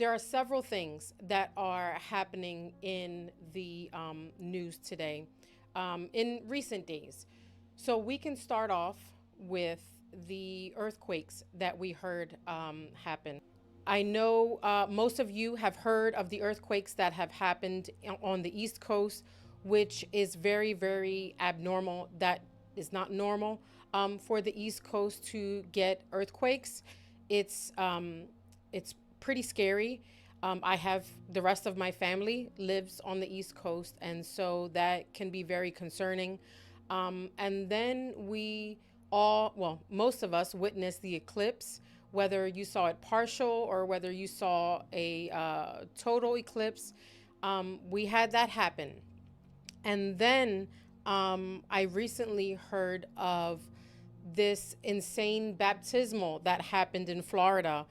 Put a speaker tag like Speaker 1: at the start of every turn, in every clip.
Speaker 1: There are several things that are happening in the news today, in recent days. So we can start off with the earthquakes that we heard happen. I know most of you have heard of the earthquakes that have happened on the East Coast, which is very, very abnormal. That is not normal for the East Coast to get earthquakes. It's um, it's pretty scary. I have the rest of my family lives on the East Coast, and so that can be very concerning. And then we all, well, most of us witnessed the eclipse, whether you saw it partial or whether you saw a total eclipse. We had that happen. And then I recently heard of this insane baptismal that happened in Florida,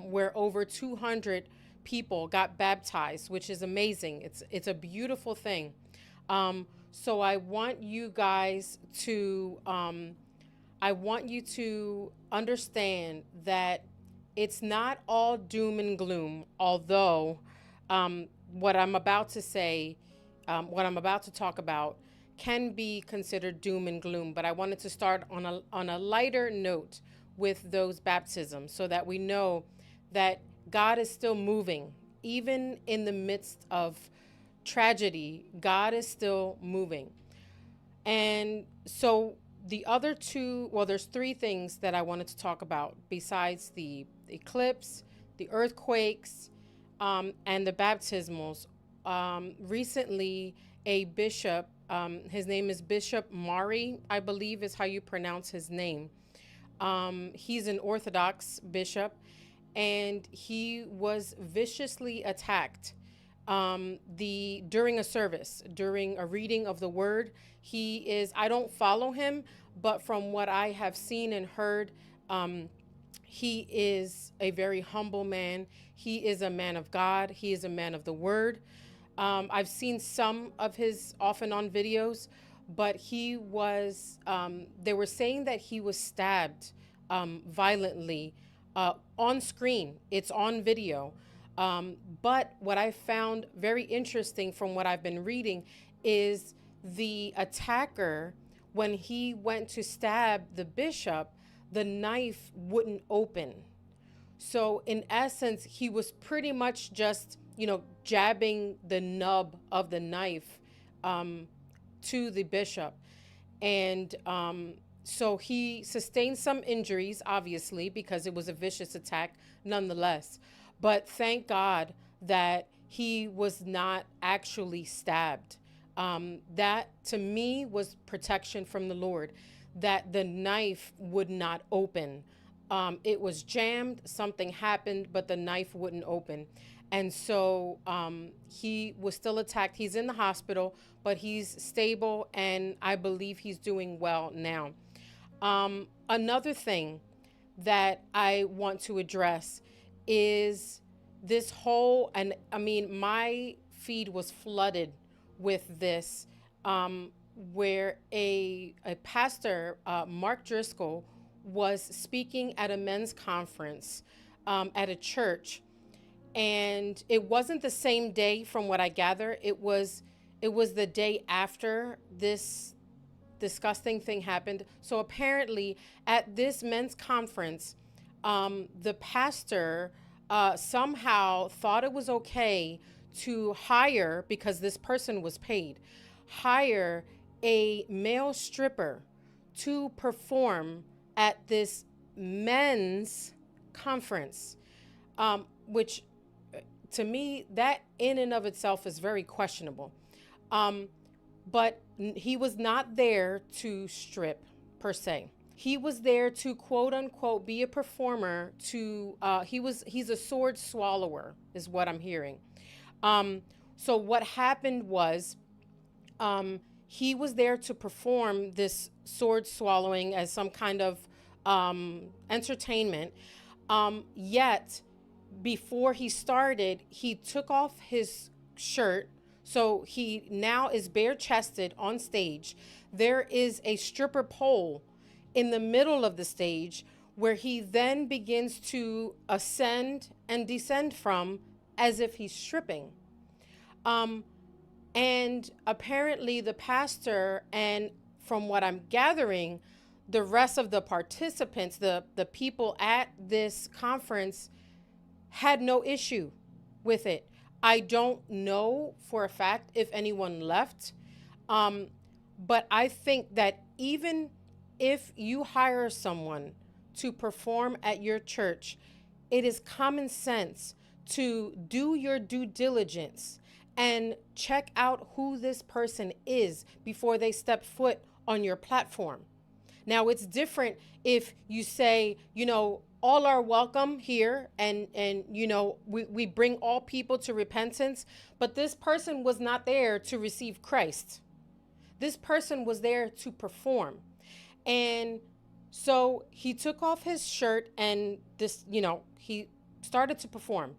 Speaker 1: where over 200 people got baptized, which is amazing. It's a beautiful thing. So I want you to understand that it's not all doom and gloom, although what I'm about to say, what I'm about to talk about, can be considered doom and gloom. But I wanted to start on a lighter note with those baptisms so that we know that God is still moving. Even in the midst of tragedy, God is still moving. And so the other two, well, there's three things that I wanted to talk about besides the eclipse, the earthquakes, and the baptismals. Recently, a bishop, his name is Bishop Mari, I believe is how you pronounce his name. He's an Orthodox bishop, and he was viciously attacked the during a service, during a reading of the word. He is, I don't follow him, but from what I have seen and heard, he is a very humble man. He is a man of God. He is a man of the word. I've seen some of his off and on videos, but they were saying that he was stabbed violently on screen. It's on video. But what I found very interesting from what I've been reading is the attacker, when he went to stab the bishop, the knife wouldn't open. So, in essence, he was pretty much just, jabbing the nub of the knife to the bishop. And so he sustained some injuries, obviously, because it was a vicious attack nonetheless. But thank God that he was not actually stabbed. That to me was protection from the Lord, that the knife would not open. It was jammed, something happened, but the knife wouldn't open. And so he was still attacked. He's in the hospital, but he's stable, and I believe he's doing well now. Another thing that I want to address is this whole, and I mean, my feed was flooded with this, where a pastor, Mark Driscoll, was speaking at a men's conference at a church, and it wasn't the same day from what I gather. It was the day after this disgusting thing happened. So apparently, at this men's conference, the pastor somehow thought it was okay to hire, because this person was paid, hire a male stripper to perform at this men's conference, which to me, that in and of itself is very questionable. But he was not there to strip per se. He was there to quote unquote be a performer. He's a sword swallower, is what I'm hearing. So what happened was, he was there to perform this sword swallowing as some kind of entertainment. Yet, before he started, he took off his shirt. So he now is bare chested on stage. There is a stripper pole in the middle of the stage where he then begins to ascend and descend from as if he's stripping. Um, and apparently, the pastor, and from what I'm gathering, the rest of the participants, the people at this conference, had no issue with it. I don't know for a fact if anyone left. Um, but I think that even if you hire someone to perform at your church, it is common sense to do your due diligence and check out who this person is before they step foot on your platform. Now, it's different if you say, all are welcome here, and we bring all people to repentance, but this person was not there to receive Christ. This person was there to perform. And so he took off his shirt and he started to perform.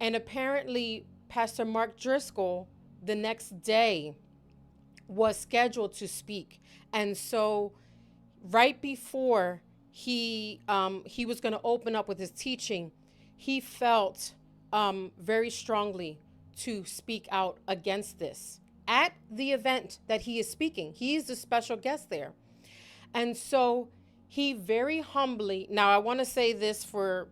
Speaker 1: And apparently, Pastor Mark Driscoll, the next day, was scheduled to speak. And so right before he was going to open up with his teaching, he felt very strongly to speak out against this at the event that he is speaking. He is the special guest there. And so he very humbly, now I want to say this for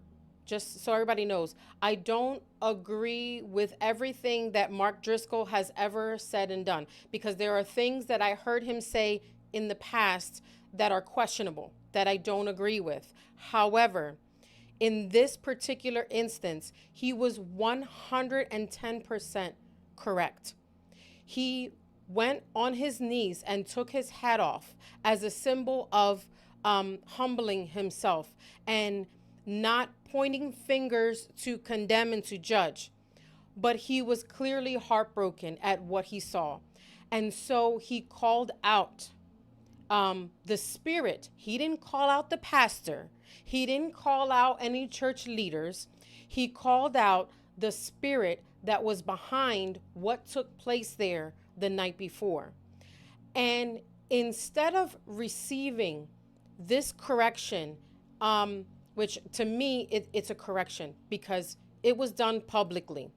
Speaker 1: just so everybody knows, I don't agree with everything that Mark Driscoll has ever said and done, because there are things that I heard him say in the past that are questionable, that I don't agree with. However, in this particular instance, he was 110% correct. He went on his knees and took his hat off as a symbol of humbling himself and not pointing fingers to condemn and to judge. But he was clearly heartbroken at what he saw. And so he called out the spirit. He didn't call out the pastor. He didn't call out any church leaders. He called out the spirit that was behind what took place there the night before. And instead of receiving this correction, which to me, it's a correction because it was done publicly.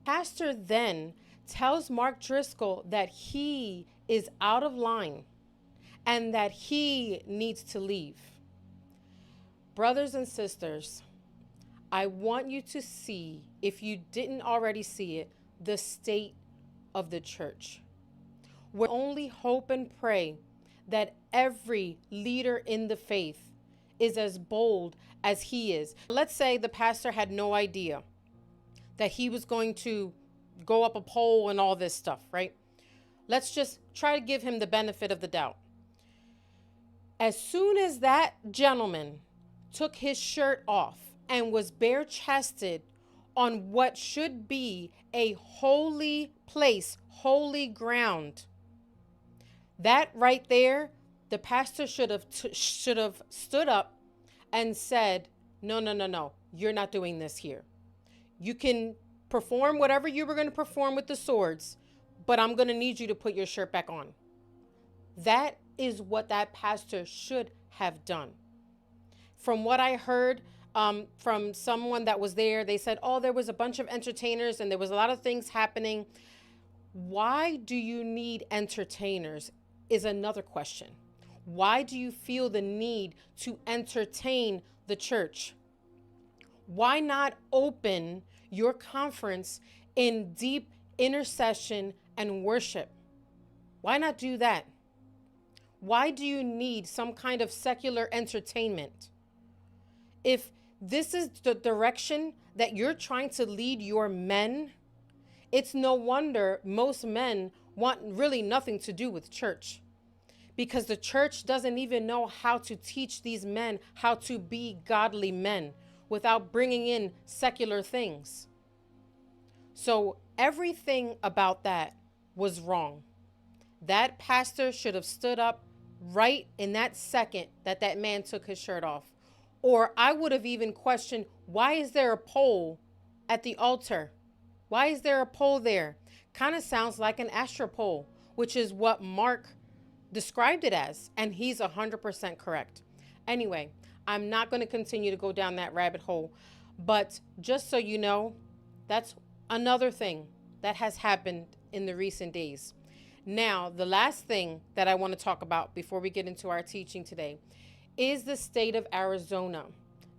Speaker 1: Pastor then tells Mark Driscoll that he is out of line and that he needs to leave. Brothers and sisters, I want you to see, if you didn't already see it, the state of the church. We only hope and pray that every leader in the faith is as bold as he is. Let's say the pastor had no idea that he was going to go up a pole and all this stuff, right? Let's just try to give him the benefit of the doubt. As soon as that gentleman took his shirt off and was bare-chested on what should be a holy place, holy ground, that right there, the pastor should have stood up and said, no, you're not doing this here. You can perform whatever you were going to perform with the swords, but I'm going to need you to put your shirt back on. That is what that pastor should have done. From what I heard from someone that was there, they said, there was a bunch of entertainers and there was a lot of things happening. Why do you need entertainers is another question. Why do you feel the need to entertain the church? Why not open your conference in deep intercession and worship? Why not do that? Why do you need some kind of secular entertainment? If this is the direction that you're trying to lead your men, it's no wonder most men want really nothing to do with church, because the church doesn't even know how to teach these men how to be godly men without bringing in secular things. So everything about that was wrong. That pastor should have stood up right in that second that that man took his shirt off. Or I would have even questioned, why is there a pole at the altar? Why is there a pole there? Kind of sounds like an astropole, which is what Mark described it as, and he's 100% correct. Anyway, I'm not going to continue to go down that rabbit hole, but just so you know, that's another thing that has happened in the recent days. Now, the last thing that I want to talk about before we get into our teaching today is the state of Arizona.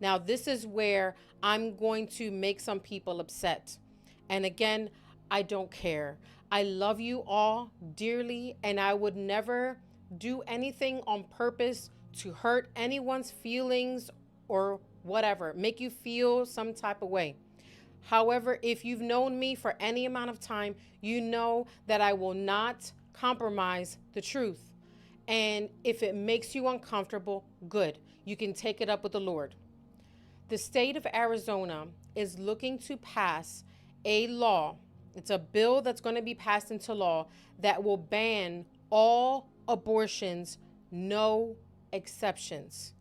Speaker 1: Now, this is where I'm going to make some people upset. And again, I don't care. I love you all dearly, and I would never do anything on purpose to hurt anyone's feelings or whatever, make you feel some type of way. However, if you've known me for any amount of time, you know that I will not compromise the truth. And if it makes you uncomfortable, good. You can take it up with the Lord. The state of Arizona is looking to pass a law. It's a bill that's going to be passed into law that will ban all abortions, no exceptions.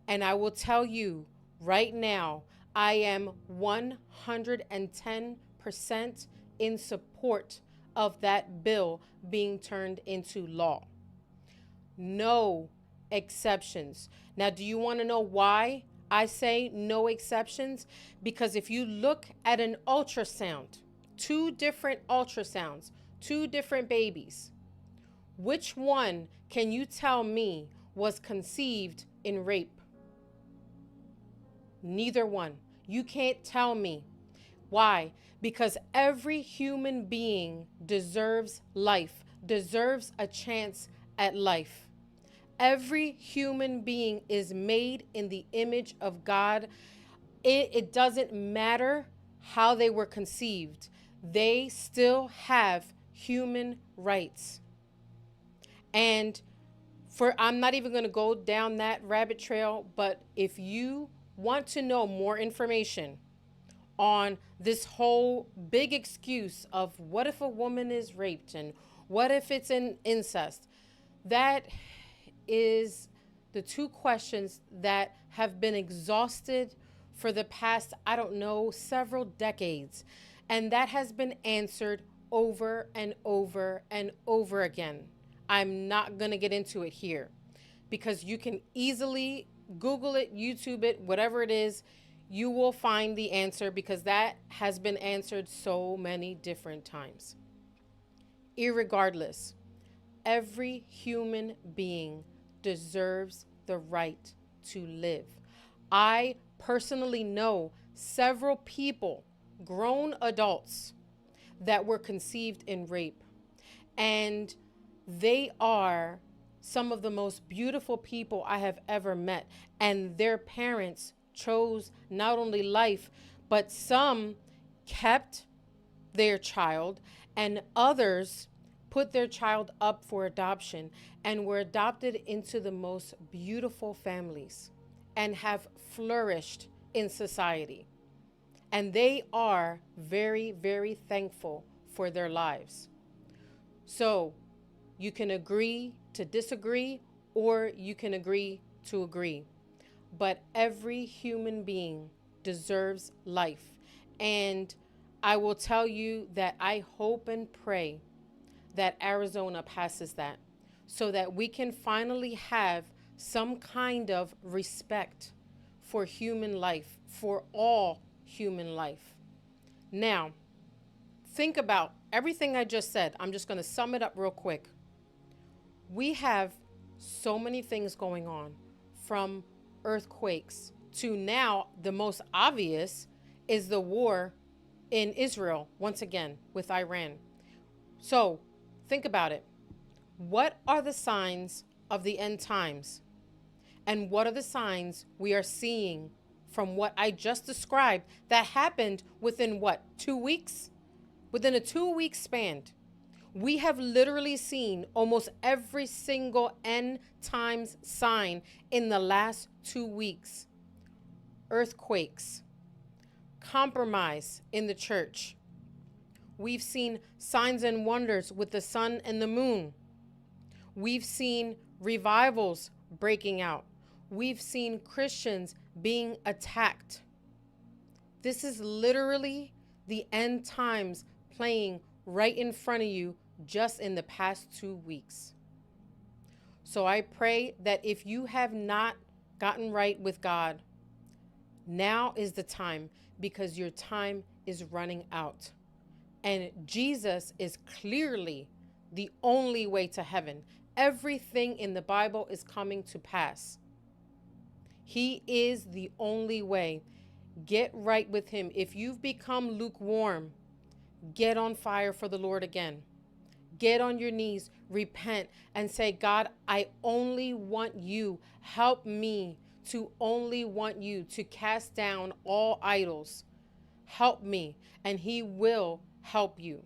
Speaker 1: And I will tell you right now, I am 110% in support of that bill being turned into law. No exceptions. Now, do you want to know why I say no exceptions? Because if you look at an ultrasound, two different ultrasounds, two different babies, which one can you tell me was conceived in rape? Neither one. You can't tell me. Why? Because every human being deserves life, deserves a chance at life. Every human being is made in the image of God. It doesn't matter how they were conceived. They still have human rights. And I'm not even going to go down that rabbit trail, but if you want to know more information on this whole big excuse of what if a woman is raped and what if it's an incest, that is the two questions that have been exhausted for the past, I don't know, several decades. And that has been answered over and over and over again. I'm not going to get into it here because you can easily Google it, YouTube it, whatever it is, you will find the answer because that has been answered so many different times. Irregardless, every human being deserves the right to live. I personally know several people, grown adults, that were conceived in rape, and they are some of the most beautiful people I have ever met, and their parents chose not only life, but some kept their child and others put their child up for adoption and were adopted into the most beautiful families and have flourished in society. And they are very, very thankful for their lives. So you can agree to disagree, or you can agree to agree. But every human being deserves life. And I will tell you that I hope and pray that Arizona passes that so that we can finally have some kind of respect for human life, for all human life. Now, think about everything I just said. I'm just going to sum it up real quick. We have so many things going on, from earthquakes to now the most obvious is the war in Israel, once again, with Iran. So think about it. What are the signs of the end times? And what are the signs we are seeing from what I just described that happened within what, 2 weeks? Within a 2-week span. We have literally seen almost every single end times sign in the last 2 weeks. Earthquakes, compromise in the church. We've seen signs and wonders with the sun and the moon. We've seen revivals breaking out. We've seen Christians being attacked. This is literally the end times playing right in front of you just in the past 2 weeks. So I pray that if you have not gotten right with God, now is the time, because your time is running out. And Jesus is clearly the only way to heaven. Everything in the Bible is coming to pass. He is the only way. Get right with him. If you've become lukewarm, get on fire for the Lord again. Get on your knees, repent, and say, God, I only want you. Help me to only want you, to cast down all idols. Help me, and he will help you.